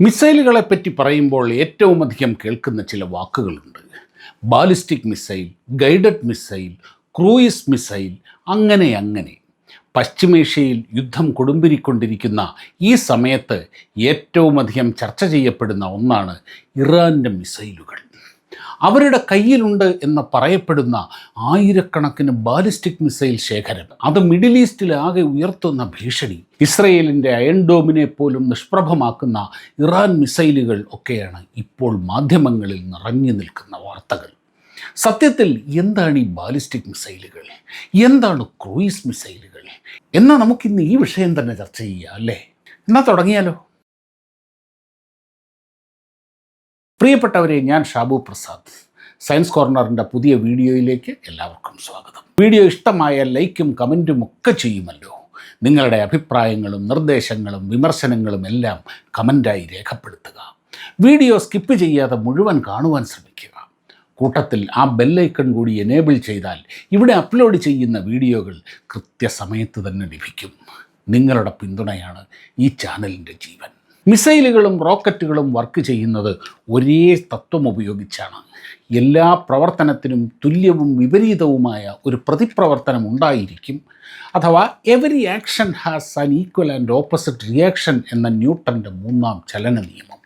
മിസൈലുകളെപ്പറ്റി പറയുമ്പോൾ ഏറ്റവും അധികം കേൾക്കുന്ന ചില വാക്കുകളുണ്ട്. Ballistic missile, guided missile, cruise missile, അങ്ങനെ. പശ്ചിമേഷ്യയിൽ യുദ്ധം കൊടുമ്പിരിക്കൊണ്ടിരിക്കുന്ന ഈ സമയത്ത് ഏറ്റവും അധികം ചർച്ച ചെയ്യപ്പെടുന്ന ഒന്നാണ് ഇറാൻ്റെ മിസൈലുകൾ. അവരുടെ കയ്യിലുണ്ട് എന്ന് പറയപ്പെടുന്ന ആയിരക്കണക്കിന് ബാലിസ്റ്റിക് മിസൈൽ ശേഖരം, അത് മിഡിൽ ഈസ്റ്റിലാകെ ഉയർത്തുന്ന ഭീഷണി, ഇസ്രയേലിൻ്റെ അയൺ ഡോമിനെ പോലും നിഷ്പ്രഭമാക്കുന്ന ഇറാൻ മിസൈലുകൾ ഒക്കെയാണ് ഇപ്പോൾ മാധ്യമങ്ങളിൽ നിറഞ്ഞു നിൽക്കുന്ന വാർത്തകൾ. സത്യത്തിൽ എന്താണ് ഈ ബാലിസ്റ്റിക് മിസൈലുകൾ, എന്താണ് ക്രൂയിസ് മിസൈലുകൾ? എന്നാൽ നമുക്കിന്ന് ഈ വിഷയം തന്നെ ചർച്ച ചെയ്യാം അല്ലേ? എന്നാൽ തുടങ്ങിയാലോ? പ്രിയപ്പെട്ടവരെ, ഞാൻ ഷാബു പ്രസാദ്. സയൻസ് കോർണറിൻ്റെ പുതിയ വീഡിയോയിലേക്ക് എല്ലാവർക്കും സ്വാഗതം. വീഡിയോ ഇഷ്ടമായ ലൈക്കും കമൻറ്റും ഒക്കെ ചെയ്യുമല്ലോ. നിങ്ങളുടെ അഭിപ്രായങ്ങളും നിർദ്ദേശങ്ങളും വിമർശനങ്ങളും എല്ലാം കമൻറ്റായി രേഖപ്പെടുത്തുക. വീഡിയോ സ്കിപ്പ് ചെയ്യാതെ മുഴുവൻ കാണുവാൻ ശ്രമിക്കുക. കൂട്ടത്തിൽ ആ ബെല്ലൈക്കൺ കൂടി എനേബിൾ ചെയ്താൽ ഇവിടെ അപ്ലോഡ് ചെയ്യുന്ന വീഡിയോകൾ കൃത്യസമയത്ത് തന്നെ ലഭിക്കും. നിങ്ങളുടെ പിന്തുണയാണ് ഈ ചാനലിൻ്റെ ജീവൻ. മിസൈലുകളും റോക്കറ്റുകളും വർക്ക് ചെയ്യുന്നത് ഒരേ തത്വം ഉപയോഗിച്ചാണ്. എല്ലാ പ്രവർത്തനത്തിനും തുല്യവും വിപരീതവുമായ ഒരു പ്രതിപ്രവർത്തനം ഉണ്ടായിരിക്കും. അഥവാ every action has an equal and opposite reaction എന്ന ന്യൂട്ടൻ്റെ മൂന്നാം ചലന നിയമം.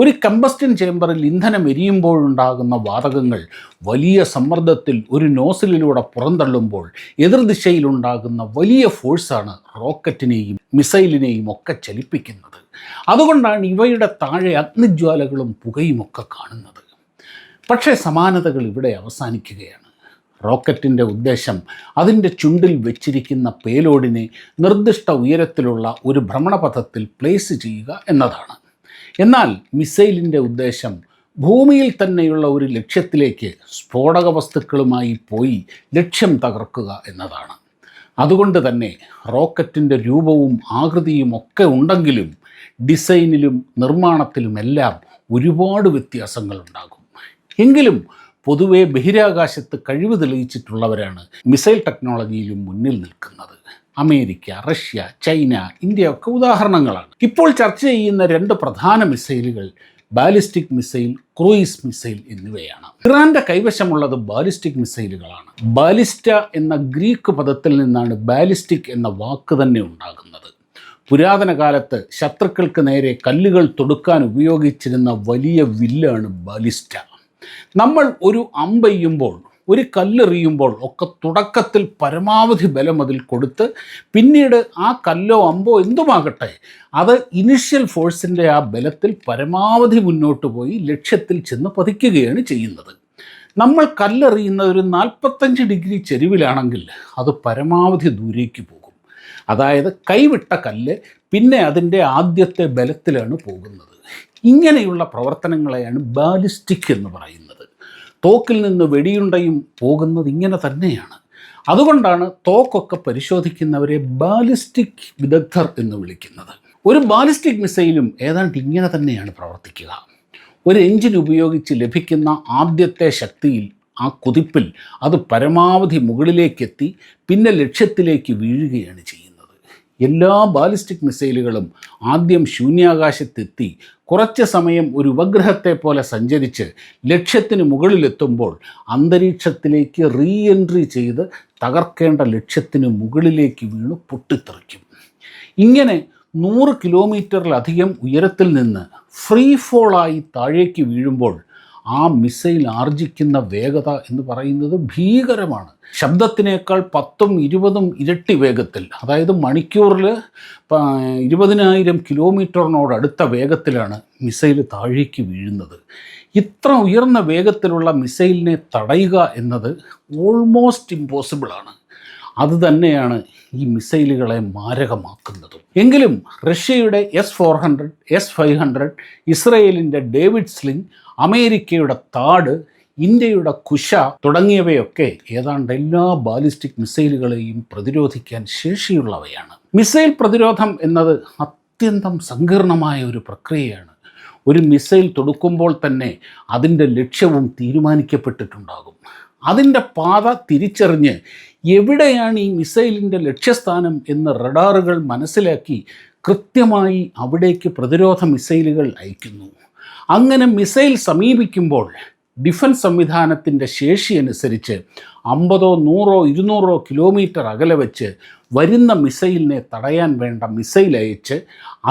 ഒരു കമ്പസ്റ്റൻ ചേമ്പറിൽ ഇന്ധനം എരിയുമ്പോഴുണ്ടാകുന്ന വാതകങ്ങൾ വലിയ സമ്മർദ്ദത്തിൽ ഒരു നോസിലിലൂടെ പുറന്തള്ളുമ്പോൾ എതിർദിശയിലുണ്ടാകുന്ന വലിയ ഫോഴ്സാണ് റോക്കറ്റിനെയും മിസൈലിനെയും ഒക്കെ ചലിപ്പിക്കുന്നത്. അതുകൊണ്ടാണ് ഇവയുടെ താഴെ അഗ്നിജ്വാലകളും പുകയുമൊക്കെ കാണുന്നത്. പക്ഷേ സമാനതകൾ ഇവിടെ അവസാനിക്കുകയാണ്. റോക്കറ്റിൻ്റെ ഉദ്ദേശം അതിൻ്റെ ചുണ്ടിൽ വെച്ചിരിക്കുന്ന പേലോഡിനെ നിർദ്ദിഷ്ട ഉയരത്തിലുള്ള ഒരു ഭ്രമണപഥത്തിൽ പ്ലേസ് ചെയ്യുക എന്നതാണ്. എന്നാൽ മിസൈലിൻ്റെ ഉദ്ദേശം ഭൂമിയിൽ തന്നെയുള്ള ഒരു ലക്ഷ്യത്തിലേക്ക് സ്ഫോടക വസ്തുക്കളുമായി പോയി ലക്ഷ്യം തകർക്കുക എന്നതാണ്. അതുകൊണ്ട് തന്നെ റോക്കറ്റിൻ്റെ രൂപവും ആകൃതിയും ഒക്കെ ഉണ്ടെങ്കിലും ഡിസൈനിലും നിർമ്മാണത്തിലുമെല്ലാം ഒരുപാട് വ്യത്യാസങ്ങളുണ്ടാകും. എങ്കിലും പൊതുവെ ബഹിരാകാശത്ത് കഴിവ് തെളിയിച്ചിട്ടുള്ളവരാണ് മിസൈൽ ടെക്നോളജിയിലും മുന്നിൽ നിൽക്കുന്നത്. അമേരിക്ക, റഷ്യ, ചൈന, ഇന്ത്യ ഒക്കെ ഉദാഹരണങ്ങളാണ്. ഇപ്പോൾ ചർച്ച ചെയ്യുന്ന രണ്ട് പ്രധാന മിസൈലുകൾ ബാലിസ്റ്റിക് മിസൈൽ, ക്രൂയിസ് മിസൈൽ എന്നിവയാണ്. ഇറാൻ്റെ കൈവശമുള്ളത് ബാലിസ്റ്റിക് മിസൈലുകളാണ്. ബാലിസ്റ്റ എന്ന ഗ്രീക്ക് പദത്തിൽ നിന്നാണ് ബാലിസ്റ്റിക് എന്ന വാക്ക് തന്നെ ഉണ്ടാകുന്നത്. പുരാതന കാലത്ത് ശത്രുക്കൾക്ക് നേരെ കല്ലുകൾ തൊടുക്കാൻ ഉപയോഗിച്ചിരുന്ന വലിയ വില്ലാണ് ബാലിസ്റ്റ. നമ്മൾ ഒരു അമ്പെയ്യുമ്പോൾ, ഒരു കല്ലെറിയുമ്പോൾ ഒക്കെ തുടക്കത്തിൽ പരമാവധി ബലം അതിൽ കൊടുത്ത് പിന്നീട് ആ കല്ലോ അമ്പോ എന്തുമാകട്ടെ അത് ഇനിഷ്യൽ ഫോഴ്സിൻ്റെ ആ ബലത്തിൽ പരമാവധി മുന്നോട്ട് പോയി ലക്ഷ്യത്തിൽ ചെന്ന് പതിക്കുകയാണ് ചെയ്യുന്നത്. നമ്മൾ കല്ലെറിയുന്ന ഒരു 45 ഡിഗ്രി ചെരിവിലാണെങ്കിൽ അത് പരമാവധി ദൂരേക്ക് പോകും. അതായത് കൈവിട്ട കല്ല് പിന്നെ അതിൻ്റെ ആദ്യത്തെ ബലത്തിലാണ് പോകുന്നത്. ഇങ്ങനെയുള്ള പ്രവർത്തനങ്ങളെയാണ് ബാലിസ്റ്റിക് എന്ന് പറയുന്നത്. തോക്കിൽ നിന്ന് വെടിയുണ്ടയും പോകുന്നത് ഇങ്ങനെ തന്നെയാണ്. അതുകൊണ്ടാണ് തോക്കൊക്കെ പരിശോധിക്കുന്നവരെ ബാലിസ്റ്റിക് വിദഗ്ധർ എന്ന് വിളിക്കുന്നത്. ഒരു ബാലിസ്റ്റിക് മിസൈലും ഏതാണ്ട് ഇങ്ങനെ തന്നെയാണ് പ്രവർത്തിക്കുക. ഒരു എഞ്ചിൻ ഉപയോഗിച്ച് ലഭിക്കുന്ന ആദ്യത്തെ ശക്തിയിൽ, ആ കുതിപ്പിൽ അത് പരമാവധി മുകളിലേക്കെത്തി പിന്നെ ലക്ഷ്യത്തിലേക്ക് വീഴുകയാണ് ചെയ്യുന്നത്. എല്ലാ ബാലിസ്റ്റിക് മിസൈലുകളും ആദ്യം ശൂന്യാകാശത്തെത്തി കുറച്ച് സമയം ഒരു ഉപഗ്രഹത്തെ പോലെ സഞ്ചരിച്ച് ലക്ഷ്യത്തിന് മുകളിലെത്തുമ്പോൾ അന്തരീക്ഷത്തിലേക്ക് റീ എൻട്രി ചെയ്ത് തകർക്കേണ്ട ലക്ഷ്യത്തിന് മുകളിലേക്ക് വീണ് പൊട്ടിത്തെറിക്കും. ഇങ്ങനെ 100 കിലോമീറ്ററിലധികം ഉയരത്തിൽ നിന്ന് ഫ്രീ ഫോളായി താഴേക്ക് വീഴുമ്പോൾ ആ മിസൈൽ ആർജിക്കുന്ന വേഗത എന്ന് പറയുന്നത് ഭീകരമാണ്. ശബ്ദത്തിനേക്കാൾ 10ഉം 20ഉം ഇരട്ടി വേഗത്തിൽ, അതായത് മണിക്കൂറിൽ 20,000 കിലോമീറ്ററിനോടടുത്ത വേഗത്തിലാണ് മിസൈൽ താഴേക്ക് വീഴുന്നത്. ഇത്ര ഉയർന്ന വേഗത്തിലുള്ള മിസൈലിനെ തടയുക എന്നത് ഓൾമോസ്റ്റ് ഇമ്പോസിബിളാണ്. അതുതന്നെയാണ് ഈ മിസൈലുകളെ മാരകമാക്കുന്നതും. എങ്കിലും റഷ്യയുടെ S-400, S-500, ഇസ്രയേലിൻ്റെ ഡേവിഡ് സ്ലിംഗ്, അമേരിക്കയുടെ താഡ്, ഇന്ത്യയുടെ കുശ തുടങ്ങിയവയൊക്കെ ഏതാണ്ട് എല്ലാ ബാലിസ്റ്റിക് മിസൈലുകളെയും പ്രതിരോധിക്കാൻ ശേഷിയുള്ളവയാണ്. മിസൈൽ പ്രതിരോധം എന്നത് അത്യന്തം സങ്കീർണമായ ഒരു പ്രക്രിയയാണ്. ഒരു മിസൈൽ തൊടുക്കുമ്പോൾ തന്നെ അതിൻ്റെ ലക്ഷ്യവും തീരുമാനിക്കപ്പെട്ടിട്ടുണ്ടാകും. അതിൻ്റെ പാത തിരിച്ചറിഞ്ഞ് എവിടെയാണ് ഈ മിസൈലിൻ്റെ ലക്ഷ്യസ്ഥാനം എന്ന് റഡാറുകൾ മനസ്സിലാക്കി കൃത്യമായി അവിടേക്ക് പ്രതിരോധ മിസൈലുകൾ അയക്കുന്നു. അങ്ങനെ മിസൈൽ സമീപിക്കുമ്പോൾ ഡിഫൻസ് സംവിധാനത്തിൻ്റെ ശേഷി അനുസരിച്ച് 50, 100, 200 കിലോമീറ്റർ അകലെ വെച്ച് വരുന്ന മിസൈലിനെ തടയാൻ വേണ്ട മിസൈൽ അയച്ച്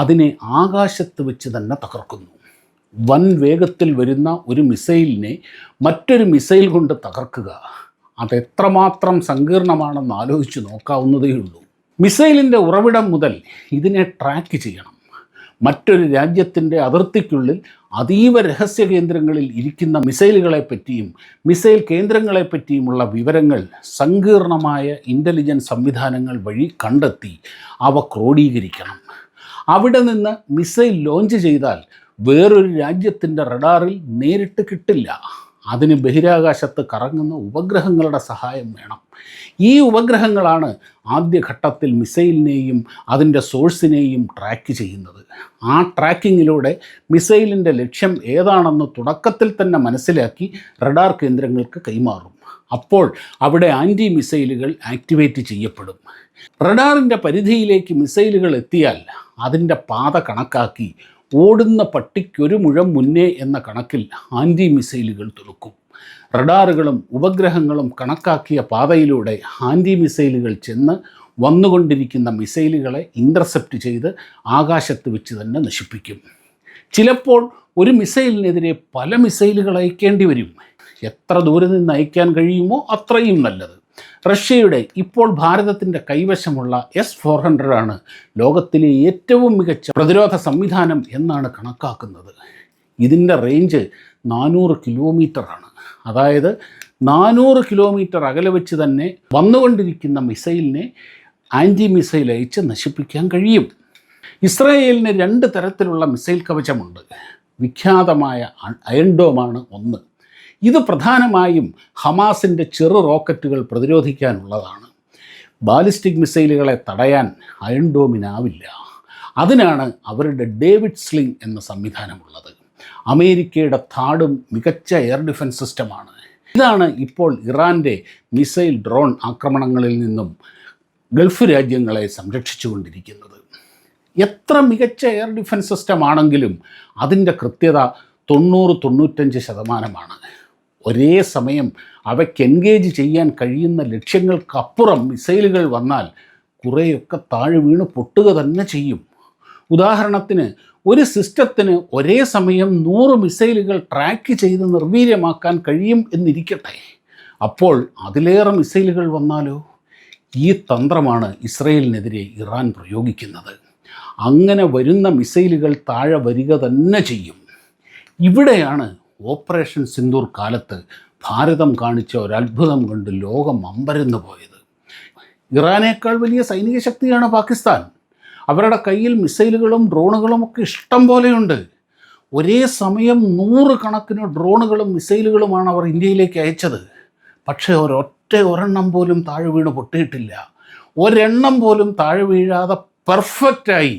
അതിനെ ആകാശത്ത് വെച്ച് തന്നെ തകർക്കുന്നു. വൻ വേഗത്തിൽ വരുന്ന ഒരു മിസൈലിനെ മറ്റൊരു മിസൈൽ കൊണ്ട് തകർക്കുക, അതെത്രമാത്രം സങ്കീർണമാണെന്ന് ആലോചിച്ച് നോക്കാവുന്നതേയുള്ളൂ. മിസൈലിൻ്റെ ഉറവിടം മുതൽ ഇതിനെ ട്രാക്ക് ചെയ്യണം. മറ്റൊരു രാജ്യത്തിൻ്റെ അതിർത്തിക്കുള്ളിൽ അതീവ രഹസ്യ കേന്ദ്രങ്ങളിൽ ഇരിക്കുന്ന മിസൈലുകളെപ്പറ്റിയും മിസൈൽ കേന്ദ്രങ്ങളെപ്പറ്റിയുമുള്ള വിവരങ്ങൾ സങ്കീർണമായ ഇൻ്റലിജൻസ് സംവിധാനങ്ങൾ വഴി കണ്ടെത്തി അവ ക്രോഡീകരിക്കണം. അവിടെ നിന്ന് മിസൈൽ ലോഞ്ച് ചെയ്താൽ വേറൊരു രാജ്യത്തിൻ്റെ റഡാറിൽ നേരിട്ട് കിട്ടില്ല. അതിന് ബഹിരാകാശത്ത് കറങ്ങുന്ന ഉപഗ്രഹങ്ങളുടെ സഹായം വേണം. ഈ ഉപഗ്രഹങ്ങളാണ് ആദ്യഘട്ടത്തിൽ മിസൈലിനെയും അതിൻ്റെ സോഴ്സിനെയും ട്രാക്ക് ചെയ്യുന്നത്. ആ ട്രാക്കിങ്ങിലൂടെ മിസൈലിൻ്റെ ലക്ഷ്യം ഏതാണെന്ന് തുടക്കത്തിൽ തന്നെ മനസ്സിലാക്കി റഡാർ കേന്ദ്രങ്ങൾക്ക് കൈമാറും. അപ്പോൾ അവിടെ ആൻറ്റി മിസൈലുകൾ ആക്ടിവേറ്റ് ചെയ്യപ്പെടും. റഡാറിൻ്റെ പരിധിയിലേക്ക് മിസൈലുകൾ എത്തിയാൽ അതിൻ്റെ പാത കണക്കാക്കി ഓടുന്ന പട്ടിക്കൊരു മുഴം മുന്നേ എന്ന കണക്കിൽ ആൻറ്റി മിസൈലുകൾ തുറക്കും. റഡാറുകളും ഉപഗ്രഹങ്ങളും കണക്കാക്കിയ പാതയിലൂടെ ആൻറ്റി മിസൈലുകൾ ചെന്ന് വന്നുകൊണ്ടിരിക്കുന്ന മിസൈലുകളെ ഇൻ്റർസെപ്റ്റ് ചെയ്ത് ആകാശത്ത് വെച്ച് തന്നെ നശിപ്പിക്കും. ചിലപ്പോൾ ഒരു മിസൈലിനെതിരെ പല മിസൈലുകൾ അയക്കേണ്ടി വരും. എത്ര ദൂരെ നിന്ന് അയക്കാൻ കഴിയുമോ അത്രയും നല്ലത്. റഷ്യയുടെ ഇപ്പോൾ ഭാരതത്തിൻ്റെ കൈവശമുള്ള S-400 ആണ് ലോകത്തിലെ ഏറ്റവും മികച്ച പ്രതിരോധ സംവിധാനം എന്നാണ് കണക്കാക്കുന്നത്. ഇതിൻ്റെ റേഞ്ച് 400 കിലോമീറ്ററാണ്. അതായത് 400 കിലോമീറ്റർ അകലെ വെച്ച് തന്നെ വന്നുകൊണ്ടിരിക്കുന്ന മിസൈലിനെ ആൻറ്റി മിസൈൽ അയച്ച് നശിപ്പിക്കാൻ കഴിയും. ഇസ്രായേലിന് 2 തരത്തിലുള്ള മിസൈൽ കവചമുണ്ട്. വിഖ്യാതമായ അയൺ ഡോമാണ് ഒന്ന്. ഇത് പ്രധാനമായും ഹമാസിൻ്റെ ചെറു റോക്കറ്റുകൾ പ്രതിരോധിക്കാനുള്ളതാണ്. ബാലിസ്റ്റിക് മിസൈലുകളെ തടയാൻ അയൺ ഡോമിനാവില്ല. അതിനാണ് അവരുടെ ഡേവിഡ് സ്ലിംഗ് എന്ന സംവിധാനമുള്ളത്. അമേരിക്കയുടെ താടും മികച്ച എയർ ഡിഫൻസ് സിസ്റ്റമാണ്. ഇതാണ് ഇപ്പോൾ ഇറാൻ്റെ മിസൈൽ ഡ്രോൺ ആക്രമണങ്ങളിൽ നിന്നും ഗൾഫ് രാജ്യങ്ങളെ സംരക്ഷിച്ചുകൊണ്ടിരിക്കുന്നത്. എത്ര മികച്ച എയർ ഡിഫൻസ് സിസ്റ്റം ആണെങ്കിലും അതിൻ്റെ കൃത്യത 90-95%. ഒരേ സമയം അവയ്ക്ക് എൻഗേജ് ചെയ്യാൻ കഴിയുന്ന ലക്ഷ്യങ്ങൾക്കപ്പുറം മിസൈലുകൾ വന്നാൽ കുറേയൊക്കെ താഴെ വീണ് പൊട്ടുക തന്നെ ചെയ്യും. ഉദാഹരണത്തിന് ഒരു സിസ്റ്റത്തിന് ഒരേ സമയം 100 മിസൈലുകൾ ട്രാക്ക് ചെയ്ത് നിർവീര്യമാക്കാൻ കഴിയും എന്നിരിക്കട്ടെ. അപ്പോൾ അതിലേറെ മിസൈലുകൾ വന്നാലോ? ഈ തന്ത്രമാണ് ഇസ്രയേലിനെതിരെ ഇറാൻ പ്രയോഗിക്കുന്നത്. അങ്ങനെ വരുന്ന മിസൈലുകൾ താഴെ വരിക തന്നെ ചെയ്യും. ഇവിടെയാണ് ഓപ്പറേഷൻ സിന്ദൂർ കാലത്ത് ഭാരതം കാണിച്ച ഒരത്ഭുതം കണ്ട് ലോകം അമ്പരന്ന് പോയത്. ഇറാനേക്കാൾ വലിയ സൈനിക ശക്തിയാണ് പാകിസ്ഥാൻ. അവരുടെ കയ്യിൽ മിസൈലുകളും ഡ്രോണുകളും ഒക്കെ ഇഷ്ടം പോലെയുണ്ട്. ഒരേ സമയം 100 കണക്കിന് ഡ്രോണുകളും മിസൈലുകളുമാണ് അവർ ഇന്ത്യയിലേക്ക് അയച്ചത്. പക്ഷേ ഒരെണ്ണം പോലും താഴെ വീണ് പൊട്ടിയിട്ടില്ല. ഒരെണ്ണം പോലും താഴെ വീഴാതെ പെർഫെക്റ്റായി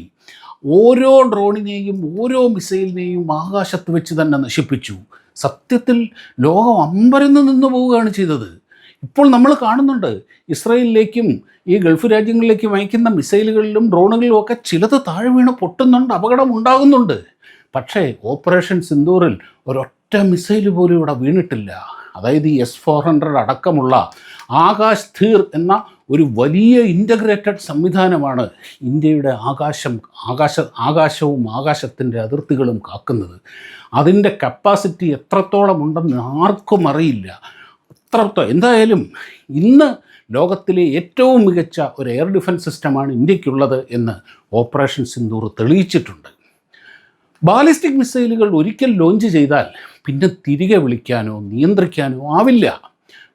ഓരോ ഡ്രോണിനെയും ഓരോ മിസൈലിനെയും ആകാശത്ത് വെച്ച് തന്നെ നശിപ്പിച്ചു. സത്യത്തിൽ ലോകം അമ്പരന്ന് നിന്ന് പോവുകയാണ് ചെയ്തത്. ഇപ്പോൾ നമ്മൾ കാണുന്നുണ്ട് ഇസ്രായേലിലേക്കും ഈ ഗൾഫ് രാജ്യങ്ങളിലേക്കും അയക്കുന്ന മിസൈലുകളിലും ഡ്രോണുകളിലും ഒക്കെ ചിലത് താഴെ വീണ് പൊട്ടുന്നുണ്ട്, അപകടം ഉണ്ടാകുന്നുണ്ട്. പക്ഷേ ഓപ്പറേഷൻ സിന്ദൂറിൽ ഒരൊറ്റ മിസൈൽ പോലും ഇവിടെ വീണിട്ടില്ല. അതായത് ഈ S-400 അടക്കമുള്ള ആകാശ് ധീർ എന്ന ഒരു വലിയ ഇൻ്റഗ്രേറ്റഡ് സംവിധാനമാണ് ഇന്ത്യയുടെ ആകാശവും ആകാശത്തിൻ്റെ അതിർത്തികളും കാക്കുന്നത്. അതിൻ്റെ കപ്പാസിറ്റി എത്രത്തോളം ഉണ്ടെന്ന് ആർക്കും അറിയില്ല. എന്തായാലും ഇന്ന് ലോകത്തിലെ ഏറ്റവും മികച്ച ഒരു എയർ ഡിഫൻസ് സിസ്റ്റമാണ് ഇന്ത്യക്കുള്ളത് എന്ന് ഓപ്പറേഷൻ സിന്ദൂർ തെളിയിച്ചിട്ടുണ്ട്. ബാലിസ്റ്റിക് മിസൈലുകൾ ഒരിക്കൽ ലോഞ്ച് ചെയ്താൽ പിന്നെ തിരികെ വിളിക്കാനോ നിയന്ത്രിക്കാനോ ആവില്ല.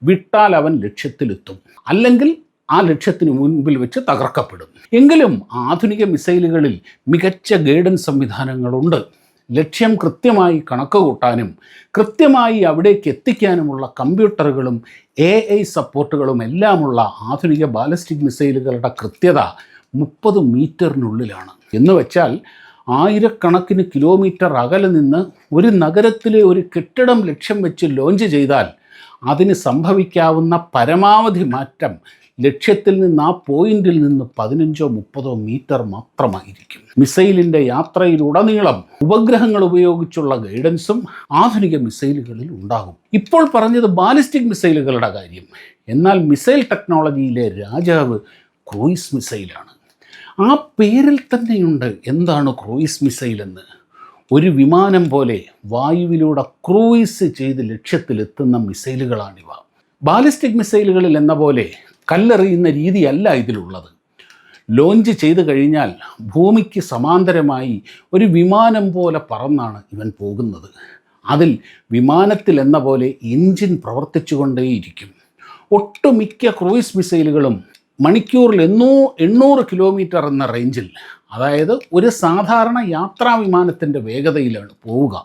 വിട്ടാൽ അവൻ ലക്ഷ്യത്തിലെത്തും, അല്ലെങ്കിൽ ആ ലക്ഷ്യത്തിന് മുൻപിൽ വെച്ച് തകർക്കപ്പെടും. എങ്കിലും ആധുനിക മിസൈലുകളിൽ മികച്ച ഗൈഡൻസ് സംവിധാനങ്ങളുണ്ട്. ലക്ഷ്യം കൃത്യമായി കണക്ക് കൂട്ടാനും കൃത്യമായി അവിടേക്ക് എത്തിക്കാനുമുള്ള കമ്പ്യൂട്ടറുകളും AI സപ്പോർട്ടുകളും എല്ലാമുള്ള ആധുനിക ബാലിസ്റ്റിക് മിസൈലുകളുടെ കൃത്യത 30 മീറ്ററിനുള്ളിലാണ്. എന്ന് വെച്ചാൽ ആയിരക്കണക്കിന് കിലോമീറ്റർ അകലെ നിന്ന് ഒരു നഗരത്തിലെ ഒരു കെട്ടിടം ലക്ഷ്യം വെച്ച് ലോഞ്ച് ചെയ്താൽ അതിന് സംഭവിക്കാവുന്ന പരമാവധി മാറ്റം ലക്ഷ്യത്തിൽ നിന്ന് ആ പോയിന്റിൽ നിന്ന് 15-30 മീറ്റർ മാത്രമായിരിക്കും. മിസൈലിൻ്റെ യാത്രയിലുടനീളം ഉപഗ്രഹങ്ങൾ ഉപയോഗിച്ചുള്ള ഗൈഡൻസും ആധുനിക മിസൈലുകളിൽ ഉണ്ടാകും. ഇപ്പോൾ പറഞ്ഞത് ബാലിസ്റ്റിക് മിസൈലുകളുടെ കാര്യം. എന്നാൽ മിസൈൽ ടെക്നോളജിയിലെ രാജാവ് ക്രൂയിസ് മിസൈലാണ്. ആ പേരിൽ തന്നെയുണ്ട് എന്താണ് ക്രൂയിസ് മിസൈൽ എന്ന്. ഒരു വിമാനം പോലെ വായുവിലൂടെ ക്രൂയിസ് ചെയ്ത് ലക്ഷ്യത്തിലെത്തുന്ന മിസൈലുകളാണിവ. ബാലിസ്റ്റിക് മിസൈലുകളിൽ എന്ന പോലെ കല്ലെറിയുന്ന രീതിയല്ല ഇതിലുള്ളത്. ലോഞ്ച് ചെയ്തു കഴിഞ്ഞാൽ ഭൂമിക്ക് സമാന്തരമായി ഒരു വിമാനം പോലെ പറന്നാണ് ഇവൻ പോകുന്നത്. അതിൽ വിമാനത്തിൽ എന്ന പോലെ എൻജിൻ പ്രവർത്തിച്ചുകൊണ്ടേയിരിക്കും. ഒട്ടുമിക്ക ക്രൂയിസ് മിസൈലുകളും മണിക്കൂറിൽ 800 കിലോമീറ്റർ എന്ന റേഞ്ചിൽ, അതായത് ഒരു സാധാരണ യാത്രാ വിമാനത്തിൻ്റെ വേഗതയിലാണ് പോവുക.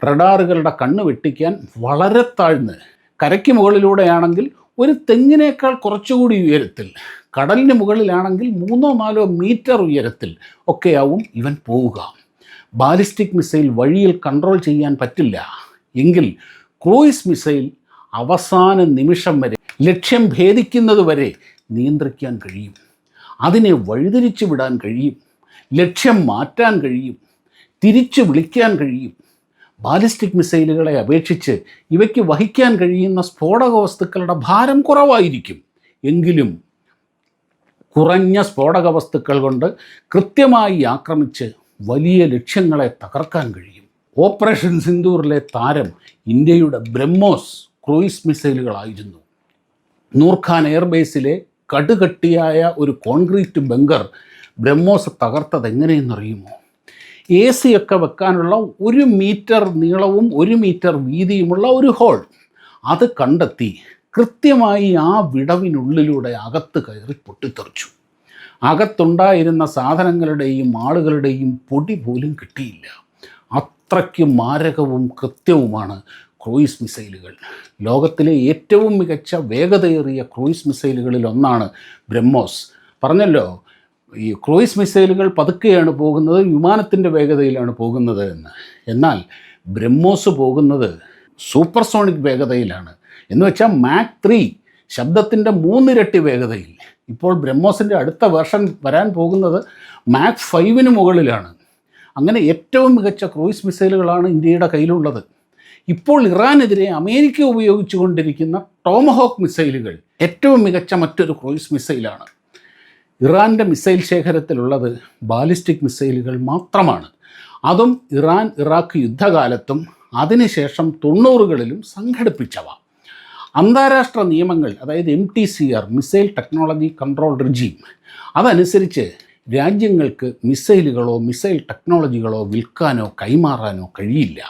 റഡാറുകളുടെ കണ്ണ് വെട്ടിക്കാൻ വളരെ താഴ്ന്ന്, കരയ്ക്ക് മുകളിലൂടെയാണെങ്കിൽ ഒരു തെങ്ങിനേക്കാൾ കുറച്ചുകൂടി ഉയരത്തിൽ, കടലിന് മുകളിലാണെങ്കിൽ 3-4 മീറ്റർ ഉയരത്തിൽ ഒക്കെയാവും ഇവൻ പോവുക. ബാലിസ്റ്റിക് മിസൈൽ വഴിയിൽ കൺട്രോൾ ചെയ്യാൻ പറ്റില്ല. എങ്കിൽ ക്രൂയിസ് മിസൈൽ അവസാന നിമിഷം വരെ, ലക്ഷ്യം ഭേദിക്കുന്നത് വരെ നിയന്ത്രിക്കാൻ കഴിയും. അതിനെ വഴിതിരിച്ചു വിടാൻ കഴിയും, ലക്ഷ്യം മാറ്റാൻ കഴിയും, തിരിച്ചു വിളിക്കാൻ കഴിയും. ബാലിസ്റ്റിക് മിസൈലുകളെ അപേക്ഷിച്ച് ഇവയ്ക്ക് വഹിക്കാൻ കഴിയുന്ന സ്ഫോടക വസ്തുക്കളുടെ ഭാരം കുറവായിരിക്കും. എങ്കിലും കുറഞ്ഞ സ്ഫോടക വസ്തുക്കൾ കൊണ്ട് കൃത്യമായി ആക്രമിച്ച് വലിയ ലക്ഷ്യങ്ങളെ തകർക്കാൻ കഴിയും. ഓപ്പറേഷൻ സിന്ദൂറിലെ താരം ഇന്ത്യയുടെ ബ്രഹ്മോസ് ക്രൂയിസ് മിസൈലുകളായിരുന്നു. നൂർഖാൻ എയർബേസിലെ കടുകട്ടിയായ ഒരു കോൺക്രീറ്റ് ബങ്കർ ബ്രഹ്മോസ് തകർത്തത് എങ്ങനെയെന്നറിയുമോ? AC ഒക്കെ വെക്കാനുള്ള 1 മീറ്റർ നീളവും 1 മീറ്റർ വീതിയുമുള്ള ഒരു ഹോൾ അത് കണ്ടെത്തി കൃത്യമായി ആ വിടവിനുള്ളിലൂടെ അകത്ത് കയറി പൊട്ടിത്തെറിച്ചു. അകത്തുണ്ടായിരുന്ന സാധനങ്ങളുടെയും ആളുകളുടെയും പൊടി പോലും കിട്ടിയില്ല. അത്രയ്ക്ക് മാരകവും കൃത്യവുമാണ് ക്രൂയിസ് മിസൈലുകൾ. ലോകത്തിലെ ഏറ്റവും മികച്ച വേഗതയേറിയ ക്രൂയിസ് മിസൈലുകളിൽ ഒന്നാണ് ബ്രഹ്മോസ്. പറഞ്ഞല്ലോ, ഈ ക്രൂയിസ് മിസൈലുകൾ പതുക്കെയാണ് പോകുന്നത്, വിമാനത്തിൻ്റെ വേഗതയിലാണ് പോകുന്നത് എന്ന്. എന്നാൽ ബ്രഹ്മോസ് പോകുന്നത് സൂപ്പർസോണിക് വേഗതയിലാണ്. എന്ന് വെച്ചാൽ മാക് 3, ശബ്ദത്തിൻ്റെ 3 ഇരട്ടി വേഗതയിൽ. ഇപ്പോൾ ബ്രഹ്മോസിൻ്റെ അടുത്ത വെർഷൻ വരാൻ പോകുന്നത് മാക് 5 മുകളിലാണ്. അങ്ങനെ ഏറ്റവും മികച്ച ക്രൂയിസ് മിസൈലുകളാണ് ഇന്ത്യയുടെ കയ്യിലുള്ളത്. ഇപ്പോൾ ഇറാനെതിരെ അമേരിക്ക ഉപയോഗിച്ചുകൊണ്ടിരിക്കുന്ന ടോമഹോക്ക് മിസൈലുകൾ ഏറ്റവും മികച്ച മറ്റൊരു ക്രൂയിസ് മിസൈലാണ്. ഇറാൻ്റെ മിസൈൽ ശേഖരത്തിലുള്ളത് ബാലിസ്റ്റിക് മിസൈലുകൾ മാത്രമാണ്. അതും ഇറാൻ ഇറാഖ് യുദ്ധകാലത്തും അതിനുശേഷം 90കളിലും സംഘടിപ്പിച്ചവ. അന്താരാഷ്ട്ര നിയമങ്ങൾ, അതായത് MTCR, missile technology control regime, അതനുസരിച്ച് രാജ്യങ്ങൾക്ക് മിസൈലുകളോ മിസൈൽ ടെക്നോളജികളോ വിൽക്കാനോ കൈമാറാനോ കഴിയില്ല.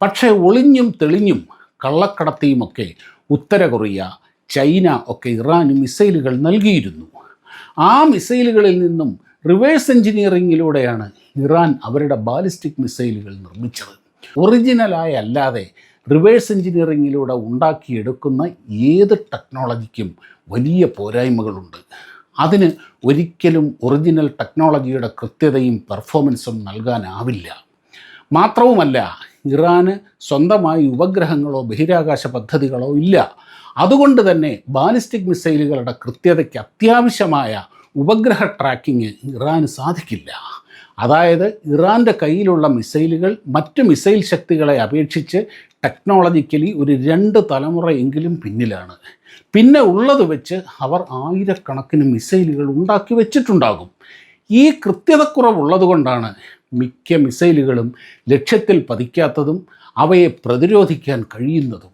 പക്ഷേ ഒളിഞ്ഞും തെളിഞ്ഞും കള്ളക്കടത്തിയുമൊക്കെ ഉത്തര കൊറിയ, ചൈന ഒക്കെ ഇറാന് മിസൈലുകൾ നൽകിയിരുന്നു. ആ മിസൈലുകളിൽ നിന്നും റിവേഴ്സ് എഞ്ചിനീയറിങ്ങിലൂടെയാണ് ഇറാൻ അവരുടെ ബാലിസ്റ്റിക് മിസൈലുകൾ നിർമ്മിച്ചത്. ഒറിജിനലായി അല്ലാതെ റിവേഴ്സ് എഞ്ചിനീയറിങ്ങിലൂടെ ഉണ്ടാക്കിയെടുക്കുന്ന ഏത് ടെക്നോളജിക്കും വലിയ പോരായ്മകളുണ്ട്. അതിന് ഒരിക്കലും ഒറിജിനൽ ടെക്നോളജിയുടെ കൃത്യതയും പെർഫോമൻസും നൽകാനാവില്ല. മാത്രവുമല്ല, ഇറാന് സ്വന്തമായി ഉപഗ്രഹങ്ങളോ ബഹിരാകാശ പദ്ധതികളോ ഇല്ല. അതുകൊണ്ട് തന്നെ ബാലിസ്റ്റിക് മിസൈലുകളുടെ കൃത്യതയ്ക്ക് അത്യാവശ്യമായ ഉപഗ്രഹ ട്രാക്കിങ് ഇറാന് സാധിക്കില്ല. അതായത് ഇറാൻ്റെ കയ്യിലുള്ള മിസൈലുകൾ മറ്റ് മിസൈൽ ശക്തികളെ അപേക്ഷിച്ച് ടെക്നോളജിക്കലി ഒരു 2 തലമുറയെങ്കിലും പിന്നിലാണ്. പിന്നെ ഉള്ളത് വെച്ച് അവർ ആയിരക്കണക്കിന് മിസൈലുകൾ ഉണ്ടാക്കി വെച്ചിട്ടുണ്ടാകും. ഈ കൃത്യതക്കുറവുള്ളത് കൊണ്ടാണ് മിക്ക മിസൈലുകളും ലക്ഷ്യത്തിൽ പതിക്കാത്തതും അവയെ പ്രതിരോധിക്കാൻ കഴിയുന്നതും.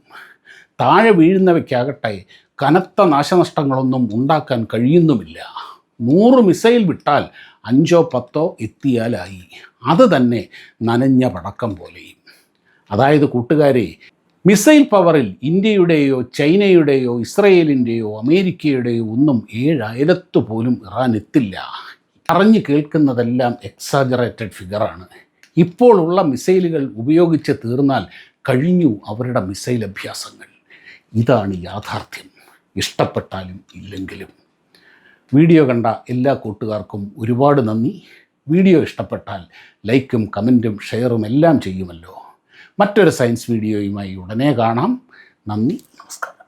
താഴെ വീഴുന്നവയ്ക്കാകട്ടെ കനത്ത നാശനഷ്ടങ്ങളൊന്നും ഉണ്ടാക്കാൻ കഴിയുന്നുമില്ല. 100 മിസൈൽ വിട്ടാൽ 5-10 എത്തിയാലായി. അത് തന്നെ നനഞ്ഞ പടക്കം പോലെയും. അതായത് കൂട്ടുകാരെ, മിസൈൽ പവറിൽ ഇന്ത്യയുടെയോ ചൈനയുടെയോ ഇസ്രയേലിൻ്റെയോ അമേരിക്കയുടെയോ ഒന്നും 7 അയലത്ത് പോലും ഇറാൻ എത്തില്ല. പറഞ്ഞു കേൾക്കുന്നതെല്ലാം എക്സാജറേറ്റഡ് ഫിഗറാണ്. ഇപ്പോൾ ഉള്ള മിസൈലുകൾ ഉപയോഗിച്ച് തീർന്നാൽ കഴിഞ്ഞു അവരുടെ മിസൈൽ അഭ്യാസങ്ങൾ. ഇതാണ് യാഥാർത്ഥ്യം, ഇഷ്ടപ്പെട്ടാലും ഇല്ലെങ്കിലും. വീഡിയോ കണ്ട എല്ലാ കൂട്ടുകാർക്കും ഒരുപാട് നന്ദി. വീഡിയോ ഇഷ്ടപ്പെട്ടാൽ ലൈക്കും കമൻറ്റും ഷെയറും എല്ലാം ചെയ്യുമല്ലോ. മറ്റൊരു സയൻസ് വീഡിയോയുമായി ഉടനെ കാണാം. നന്ദി, നമസ്കാരം.